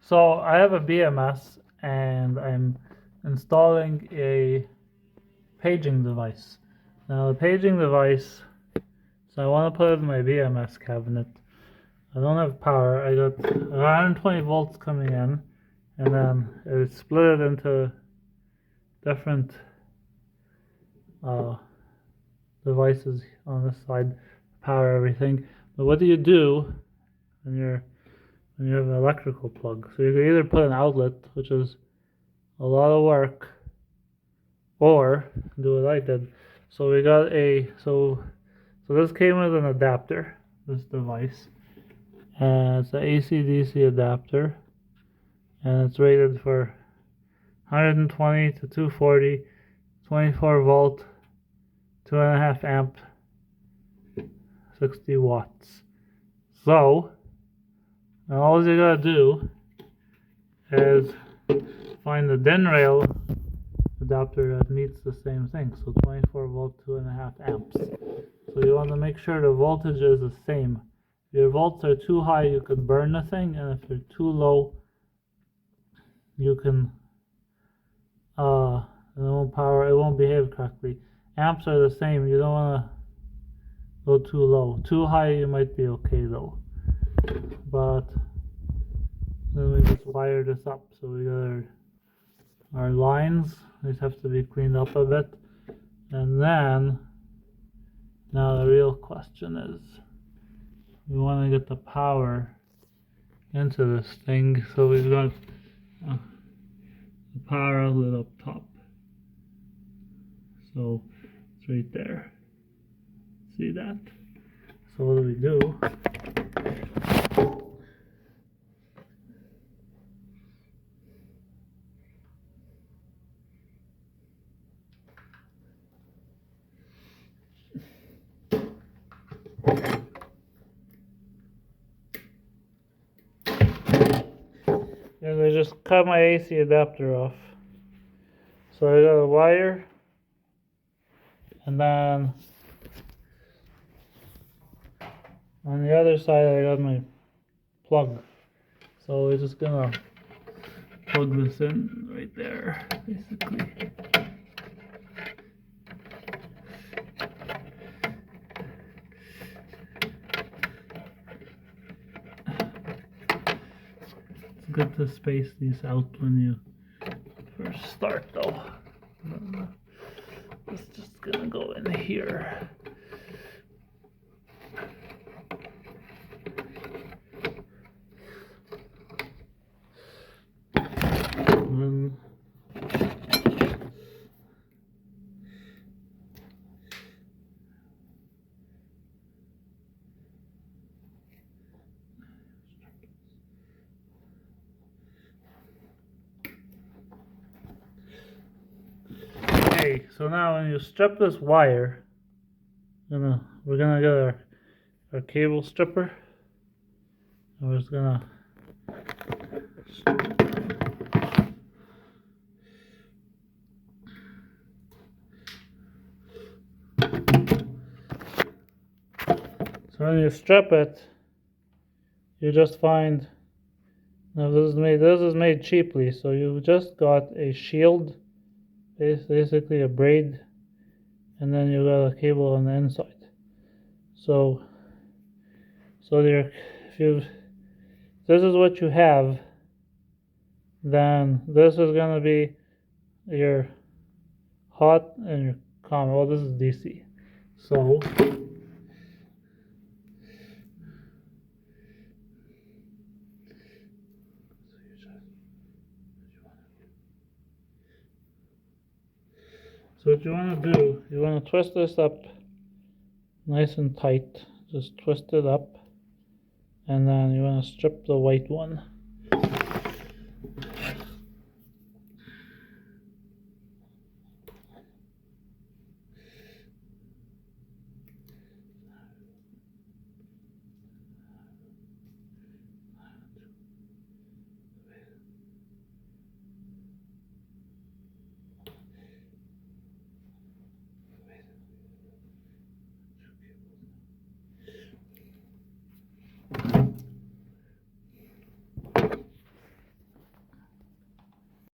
So I have a BMS and I'm installing a paging device. Now the paging device, so I want to put it in my BMS cabinet. I don't have power. I got 120 volts coming in, and then it's split it into different devices on this side, power everything. But what do you do when you have an electrical plug? So you can either put an outlet, which is a lot of work, or do what I did. So we got so this came with an adapter, this device, and it's an AC/DC adapter, and it's rated for 120 to 240, 24 volt, 2.5 amp, 60 watts. So now all you gotta do is find the DIN rail adapter that meets the same thing, so 24 volt, 2.5 amps. So you want to make sure the voltage is the same. If your volts are too high, you could burn the thing, and if they're too low, you can it won't behave correctly. Amps are the same. You don't want to go too low. Too high, you might be okay though. But then we just wire this up. So we got our lines. These have to be cleaned up a bit. And then, now the real question is, we want to get the power into this thing. So we've got the power outlet up top. So it's right there. See that? So what do we do? And I just cut my AC adapter off. So I got a wire, and then on the other side I got my plug. So we're just gonna plug this in right there, basically. It's good to space these out when you first start though. It's just gonna go in here. Okay, so now when you strip this wire, we're gonna get our cable stripper, and we're just gonna so when you strip it, you just find, now this is made cheaply, so you just got a shield, basically a braid, and then you got a cable on the inside. So if this is what you have, then this is gonna be your hot and your common. Well, this is DC. So what you want to do, you want to twist this up nice and tight. Just twist it up, and then you want to strip the white one.